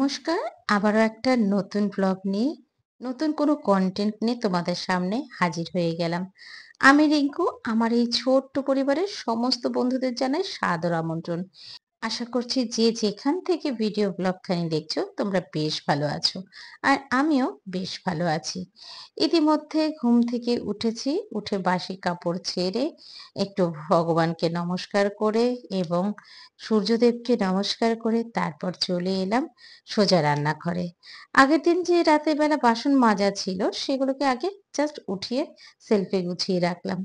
নমস্কার। আবারও একটা নতুন ব্লগ নিয়ে, নতুন কোনো কনটেন্ট নিয়ে তোমাদের সামনে হাজির হয়ে গেলাম। আমি রিঙ্কু। আমার এই ছোট্ট পরিবারের সমস্ত বন্ধুদের জানাই সাদর আমন্ত্রণ। আশা করছি যে যেখান থেকে ভিডিও ব্লগখানি দেখছো তোমরা বেশ ভালো আছো। আর আমিও বেশ ভালো আছি। ইতিমধ্যে ঘুম থেকে উঠেছি, উঠে বাসি কাপড় ছেড়ে একটু ভগবানকে নমস্কার করে এবং সূর্যদেবকে নমস্কার করে তারপর চলে এলাম সোজা রান্নাঘরে। আগের দিন যে রাতের বেলা বাসন মাজা ছিল সেগুলোকে আগে জাস্ট উঠিয়ে সেলফে গুছিয়ে রাখলাম।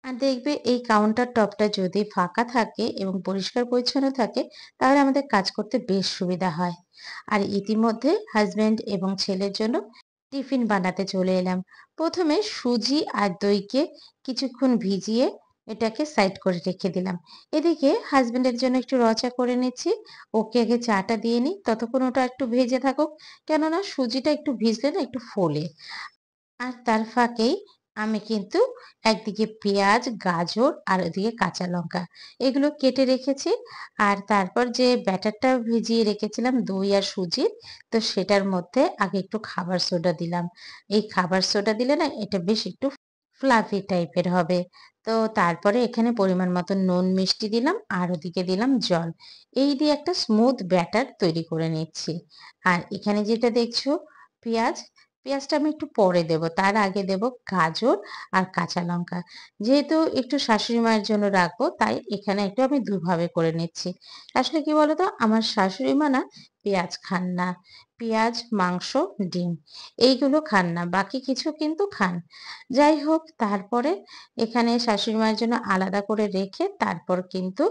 আর দেখবে এই কাউন্টার টপটা যদি ফাঁকা থাকে এবং পরিষ্কার পরিচ্ছন্ন থাকে তাহলে আমাদের কাজ করতে বেশ সুবিধা হয়। আর ইতিমধ্যে হাজবেন্ড এবং ছেলের জন্য টিফিন বানাতে চলে এলাম। প্রথমে সুজি আর দইকে কিছুক্ষণ ভিজিয়ে এটাকে সাইড করে রেখে দিলাম। এদিকে হাজবেন্ডের জন্য একটু চা করে নিচ্ছি। ওকে আগে চাটা দিয়ে নিই, ততক্ষণ ওটা একটু ভেজে থাকুক। কেননা সুজিটা একটু ভিজলে না একটু ফোলে। আর তার ফাঁকেই আমি কিন্তু একদিকে পেঁয়াজ, গাজর আর ওদিকে কাঁচা লঙ্কা এগুলো কেটে রেখেছি। আর তারপর যে ব্যাটারটা ভিজিয়ে রেখেছিলাম দই আর সুজির, তো সেটার মধ্যে আগে একটু খাবার সোডা দিলাম। এই খাবার সোডা দিলে না এটা বেশ একটু ফ্লাফি টাইপের হবে। তো তারপরে এখানে পরিমাণ মতো নুন মিষ্টি দিলাম আর ওদিকে দিলাম জল। এই দিয়ে একটা স্মুথ ব্যাটার তৈরি করে নিচ্ছি। আর এখানে যেটা দেখছো পেঁয়াজ, পেঁয়াজটা আমি একটু পরে দেব। তার আগে দেব গাজর আর কাঁচা লঙ্কা। যেহেতু একটু শাশুড়ি মায়ের জন্য রাখবো তাই এখানে একটু আমি দুভাবে করে নিচ্ছি। আসলে কি বলতো আমার শাশুড়ি মা না পেঁয়াজ খান না। পেঁয়াজ, মাংস, ডিম এইগুলো খান না। বাকি কিছু কিন্তু খান। যাই হোক তারপরে এখানে শাশুড়ি মায়ের জন্য আলাদা করে রেখে তারপর কিন্তু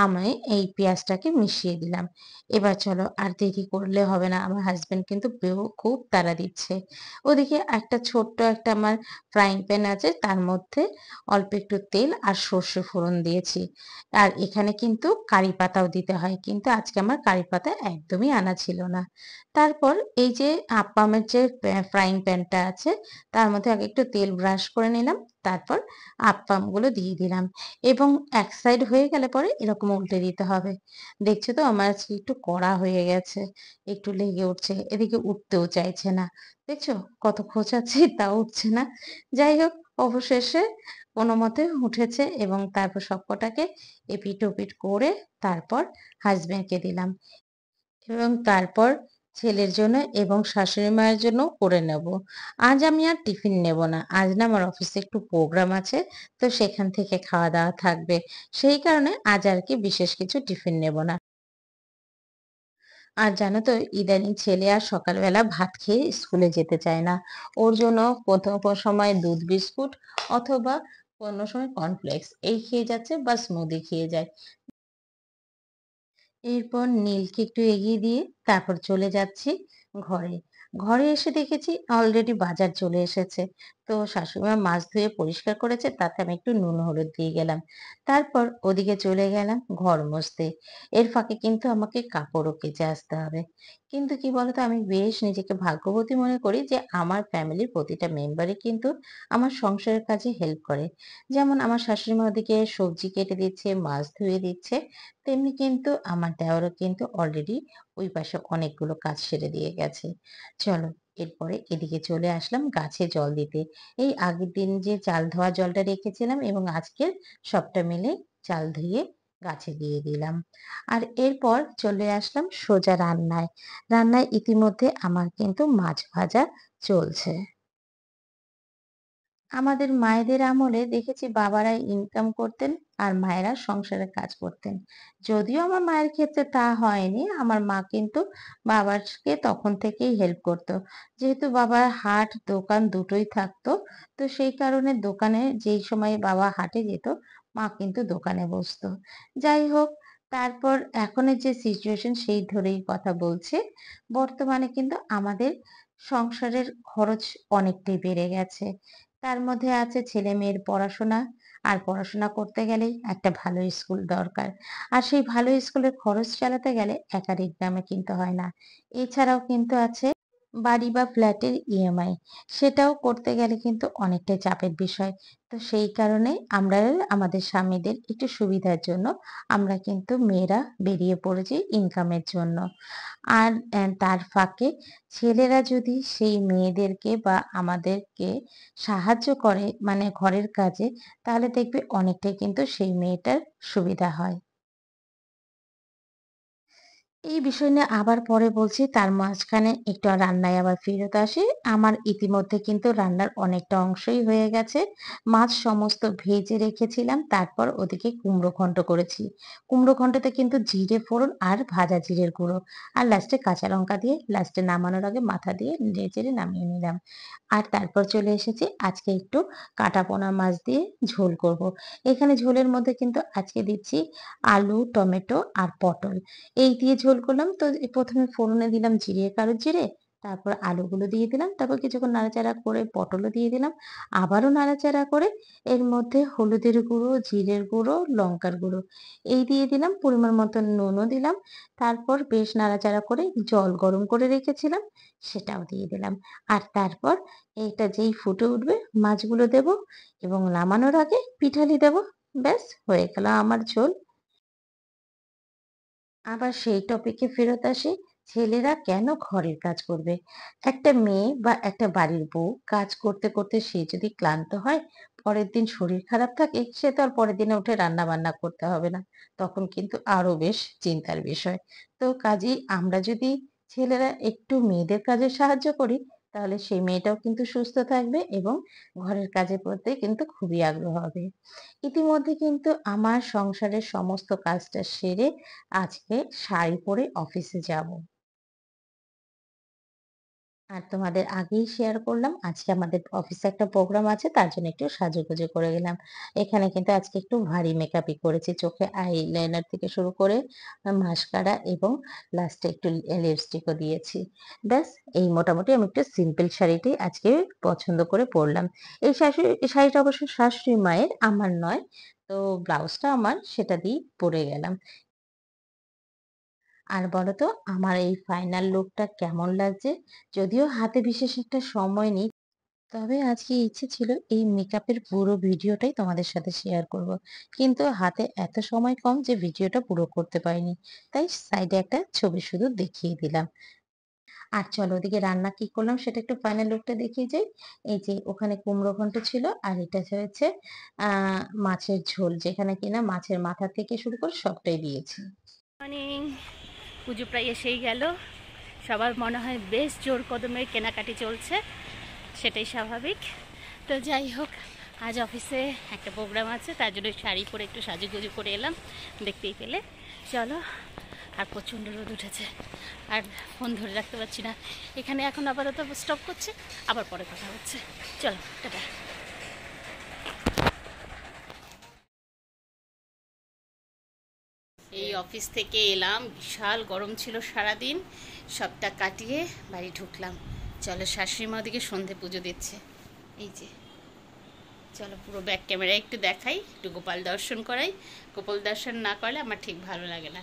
আমি এই পেঁয়াজটাকে মিশিয়ে দিলাম। এবার চলো আর দেরি করলে হবে না। আমার হাসব্যান্ড কিন্তু খুব তাড়া দিচ্ছে। ওদিকে একটা ছোট্ট একটা আমার ফ্রাইং প্যান আছে, তার মধ্যে অল্প একটু তেল আর সর্ষে ফোড়ন দিয়েছি। আর এখানে কিন্তু কারি পাতাও দিতে হয়, কিন্তু আজকে আমার কারি পাতা একদমই আনা ছিল না। তারপর এই যে আপ্পামের যে ফ্রাইং প্যানটা আছে তার মধ্যে আগে একটু তেল ব্রাশ করে নিলাম। তারপর আপ্পামগুলো দিয়ে দিলাম এবং এক সাইড হয়ে গেলে পরে এরকম উল্টে দিতে হবে। দেখছো তো আমার আজকে একটু কড়া হয়ে গেছে, একটু লেগে উঠছে, এদিকে উঠতেও চাইছে না। দেখছো কত খোঁচাচ্ছি তাও উঠছে না। যাই হোক অবশেষে কোনোমতে উঠেছে এবং তারপর সবকটাকে এপিট ওপিট করে তারপর হাসব্যান্ডকে দিলাম এবং তারপর ছেলের জন্য এবং শাশুড়ি মায়ের জন্য করে নেব। আজ আমি আর টিফিন নেব না। আজ না আমার অফিসে একটু প্রোগ্রাম আছে, তো সেখান থেকে খাওয়া দাওয়া থাকবে। সেই কারণে আজ আর কি বিশেষ কিছু টিফিন নেব না। আর জানো তো ইদানিং ছেলে আর সকালবেলা ভাত খেয়ে স্কুলে যেতে চায় না। ওর জন্য প্রথম সময় দুধ বিস্কুট অথবা কোনো সময় কর্নফ্লেক্স এই খেয়ে যাচ্ছে বা স্মুদি খেয়ে যায়। এরপর নীলকে একটু এগিয়ে দিয়ে তারপর চলে যাচ্ছি ঘরে। ঘরে এসে দেখেছি অলরেডি বাজার চলে এসেছে। তো শাশুড়িমা মাছ ধুয়ে পরিষ্কার করেছে, তাতে আমি একটু নুন হলুদ দিয়ে গেলাম। তারপর ওদিকে চলে গেলাম ঘর মুছতে। এর ফাঁকে কিন্তু আমাকে কাপড়ও কেচে আসতে হবে। কিন্তু কি বলতো আমি বেশ নিজেকে ভাগ্যবতী মনে করি যে আমার ফ্যামিলির প্রতিটা মেম্বারই কিন্তু আমার সংসারের কাজে হেল্প করে। যেমন আমার শাশুড়িমা ওদিকে সবজি কেটে দিচ্ছে, মাছ ধুয়ে দিচ্ছে, তেমনি কিন্তু আমার দেওরও কিন্তু অলরেডি ওই পাশে অনেকগুলো কাজ সেরে দিয়ে গেছে। চলো এরপরে এদিকে চলে আসলাম গাছে জল দিতে। এই আগের দিন যে চাল ধোয়া জলটা রেখেছিলাম এবং আজকের সবটা মিলে চাল ধুয়ে গাছে দিয়ে দিলাম। আর এরপর চলে আসলাম সোজা রান্নায়। রান্নায় ইতিমধ্যে আমার কিন্তু মাছ ভাজা চলছে। আমাদের মায়েদের আমলে দেখেছি বাবারা ইনকাম করতেন আর মায়েরা সংসারের কাজ করতেন। যদিও আমার মায়ের ক্ষেত্রে তা হয়নি, আমার মা কিন্তু বাবাকে তখন থেকেই হেল্প করতো। যেহেতু বাবার হাট দোকান দুটোই থাকতো, তো সেই কারণে দোকানে যেই সময় বাবা হাটে যেত মা কিন্তু দোকানে বসতো। যাই হোক তারপর এখনের যে সিচুয়েশন সেই ধরেই কথা বলছে। বর্তমানে কিন্তু আমাদের সংসারের খরচ অনেকটাই বেড়ে গেছে। তার মধ্যে আছে ছেলে-মেয়ের পড়াশোনা। আর পড়াশোনা করতে গেলেই একটা ভালো স্কুল দরকার। আর সেই ভালো স্কুলের খরচ চালাতে গেলে একার ইনকামে কিন্তু হয় না। এছাড়াও কিন্তু আছে বাড়ি বা ফ্ল্যাটের ইএমআই সেটাও করতে গেলে কিন্তু অনেকটাই চাপের বিষয়। তো সেই কারণেই আমরা আমাদের স্বামীদের একটু সুবিধার জন্য আমরা কিন্তু মেয়েরা বেরিয়ে পড়েছি ইনকামের জন্য। আর তার ফাঁকে ছেলেরা যদি সেই মেয়েদেরকে বা আমাদেরকে সাহায্য করে মানে ঘরের কাজে, তাহলে দেখবে অনেকটাই কিন্তু সেই মেয়েটার সুবিধা হয়। এই বিষয় নিয়ে আবার পরে বলছি। তার মাঝখানে একটু রান্নায় আবার ফেরত আসি। আমার ইতিমধ্যে কিন্তু রান্নার অনেকটা অংশই হয়ে গেছে। মাছ সমস্ত ভেজে রেখেছিলাম। তারপর ওদিকে কুমড়ো ঘন্ট করেছি। কুমড়ো ঘন্টতে কিন্তু জিরে ফোড়ন আর ভাজা জিরের গুঁড়ো আর লাস্টে কাঁচা লঙ্কা দিয়ে লাস্টে নামানোর আগে মাথা দিয়ে নেড়ে-চেড়ে নামিয়ে নিলাম। আর তারপর চলে এসেছি আজকে একটু কাটা পোনা মাছ দিয়ে ঝোল করব। এখানে ঝোলের মধ্যে কিন্তু আজকে দিচ্ছি আলু, টমেটো আর পটল। এই দিয়ে ঝোল করলাম। তো ১ম এ ফোড়নে দিলাম জিরে, কালো জিরে। তারপর আলুগুলো দিয়ে দিলাম। তারপর কিছুক্ষণ নাড়াচাড়া করে পটলও দিয়ে দিলাম। আবারও নাড়াচাড়া করে এর মধ্যে হলুদের গুঁড়ো, জিরের গুঁড়ো, লঙ্কার গুঁড়ো এই দিয়ে দিলাম। পরিমাণ মতো নুনও দিলাম। তারপর বেশ নাড়াচাড়া করে জল গরম করে রেখেছিলাম সেটাও দিয়ে দিলাম। আর তারপর এইটা যেই ফুটে উঠবে মাছগুলো দেব এবং নামানোর আগে পিঠালি দেব। ব্যাস হয়ে গেল আমার ঝোল। আবার সেই টপিকে ফেরত আসি, ছেলেরা কেন ঘরের কাজ করবে? একটা মেয়ে বা একটা বাড়ির বউ কাজ করতে, করতে সে যদি ক্লান্ত হয়, পরের দিন শরীর খারাপ থাকে, সে তো আর পরের দিনে উঠে রান্না-বান্না করতে হবে না। তখন কিন্তু আরো বেশ চিন্তার বিষয়। তো কাজেই আমরা যদি ছেলেরা একটু মেয়েদের কাজে সাহায্য করি, তাহলে সেই মেয়েটাও কিন্তু সুস্থ থাকবে এবং ঘরের কাজের প্রতি কিন্তু খুবই আগ্রহ হবে। ইতিমধ্যে কিন্তু আমার সংসারের সমস্ত কাজটা সেরে আজকে শাড়ি পরে অফিসে যাব। আর তোমাদের আগেই শেয়ার করলাম আজকে আমাদের অফিসে একটা প্রোগ্রাম আছে তার জন্য একটু সাজুগুজু করে গেলাম। এখানে কিন্তু আজকে একটু ভারী মেকআপই করেছি। চোখে আইলাইনার থেকে শুরু করে মাস্কারা এবং লাস্টে একটু লিপস্টিকও দিয়েছি। ব্যাস এই মোটামুটি আমি একটু সিম্পল শাড়িটাই আজকে পছন্দ করে পড়লাম। এই শাড়িটা অবশ্য শাশুড়ি মায়ের, আমার নয়। তো ব্লাউজটা আমার, সেটা দিয়েই পরে গেলাম। আর বলো তো আমার এই ফাইনাল লুকটা কেমন লাগছে? যদিও হাতে বিশেষ একটা সময় নেই। তবে আজকে ইচ্ছে ছিল এই মেকআপের পুরো ভিডিওটাই তোমাদের সাথে শেয়ার করব। কিন্তু হাতে এত সময় কম যে ভিডিওটা পুরো করতে পারিনি। তাই সাইডে একটা ছবি শুধু দেখিয়ে দিলাম। আর চলো ওদিকে রান্না কি করলাম সেটা একটু ফাইনাল লুকটা দেখিয়ে যাই। এই যে ওখানে কুমড়ো ঘন্ট ছিল আর এটা হচ্ছে আ মাছের ঝোল যেখানে কিনা মাছের মাথা থেকে শুরু করে সবটাই দিয়েছি। মর্নিং। পুজো প্রায় এসেই গেল। সবার মনে হয় বেশ জোর কদমে কেনাকাটি চলছে, সেটাই স্বাভাবিক। তো যাই হোক, আজ অফিসে একটা প্রোগ্রাম আছে, তার জন্য শাড়ি পরে একটু সাজুগুজু করে এলাম, দেখতেই পেলে। চলো। আর প্রচণ্ড রোদ উঠেছে, আর ফোন ধরে রাখতে পারছি না। এখানে এখন আপাতত স্টপ করছে, আবার পরে কথা হচ্ছে। চলো, টাটা। এই অফিস থেকে এলাম, বিশাল গরম ছিল সারাদিন, সবটা কাটিয়ে বাড়ি ঢুকলাম। চলো, শাশুড়ি মা ওদিকে সন্ধে পুজো দিচ্ছে। এই যে, চলো পুরো ব্যাক ক্যামেরা একটু দেখাই, একটু গোপাল দর্শন করাই। গোপাল দর্শন না করলে আমার ঠিক ভালো লাগে না।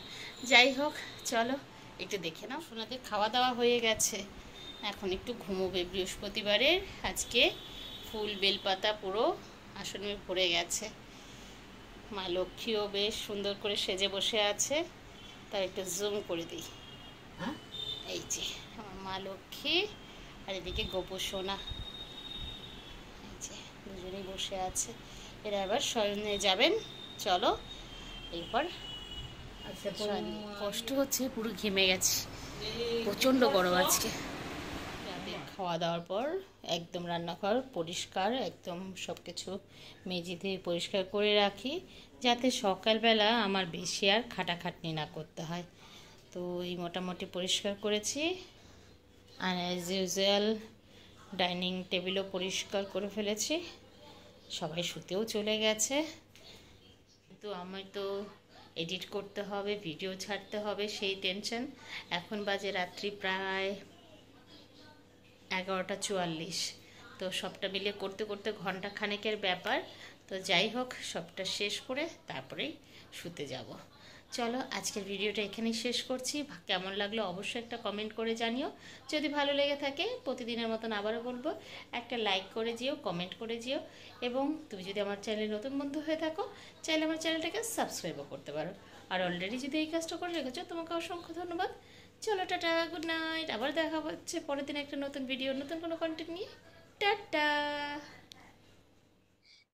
যাই হোক, চলো একটু দেখে নাও। সোনাদের খাওয়া দাওয়া হয়ে গেছে, এখন একটু ঘুমোবে। বৃহস্পতিবারের আজকে ফুল বেলপাতা পুরো আসনে ভরে গেছে। মা লক্ষ্মীও বেশ সুন্দর করে সেজে বসে আছে, তার একটু জুম করে দিই। এই যে আমার মা লক্ষ্মী, আর এদিকে গোপু সোনা, এই যে দুজনেই বসে আছে। এরা এবার শয়নে যাবেন। চলো এরপর। কষ্ট হচ্ছে, পুরো ঘেমে গেছি, প্রচণ্ড গরম আজকে। খাওয়া দাওয়ার পর একদম রান্নাঘর পরিষ্কার, একদম সব কিছু মেজে দিয়ে পরিষ্কার করে রাখি, যাতে সকালবেলা আমার বেশি আর খাটাখাটনি না করতে হয়। তো এই মোটামুটি পরিষ্কার করেছি। আর অ্যাজ ইউজুয়াল ডাইনিং টেবিলও পরিষ্কার করে ফেলেছি। সবাই শুতেও চলে গেছে, কিন্তু আমি তো এডিট করতে হবে, ভিডিও ছাড়তে হবে, সেই টেনশন। এখন বাজে রাত্রি প্রায় 11:44। তো সবটা মিলে করতে করতে ঘন্টা খানেকের ব্যাপার। তো যাই হোক, সবটা শেষ করে তারপরেই শুতে যাব। চলো আজকের ভিডিওটা এখানেই শেষ করছি। কেমন লাগলো অবশ্যই একটা কমেন্ট করে জানিও। যদি ভালো লেগে থাকে প্রতিদিনের মতন আবারও বলবো, একটা লাইক করে যেও, কমেন্ট করে যেও। এবং তুমি যদি আমার চ্যানেলে নতুন বন্ধু হয়ে থাকো, চাইলে আমার চ্যানেলটাকে সাবস্ক্রাইবও করতে পারো। আর অলরেডি যদি এই কাজটা করে রেখেছো, তোমাকে অসংখ্য ধন্যবাদ। চলো টাটা, গুড নাইট। আবার দেখা হচ্ছে পরের দিন একটা নতুন ভিডিও, নতুন কোনো কন্টেন্ট নিয়ে। টাটা।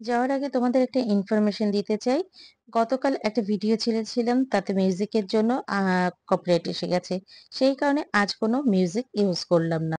যাওয়ার আগে তোমাদের একটা ইনফরমেশন দিতে চাই। গতকাল একটা ভিডিও ছেড়েছিলাম, তাতে মিউজিকের জন্য কপিরাইট এসে গেছে। সেই কারণে আজ কোনো মিউজিক ইউজ করলাম না।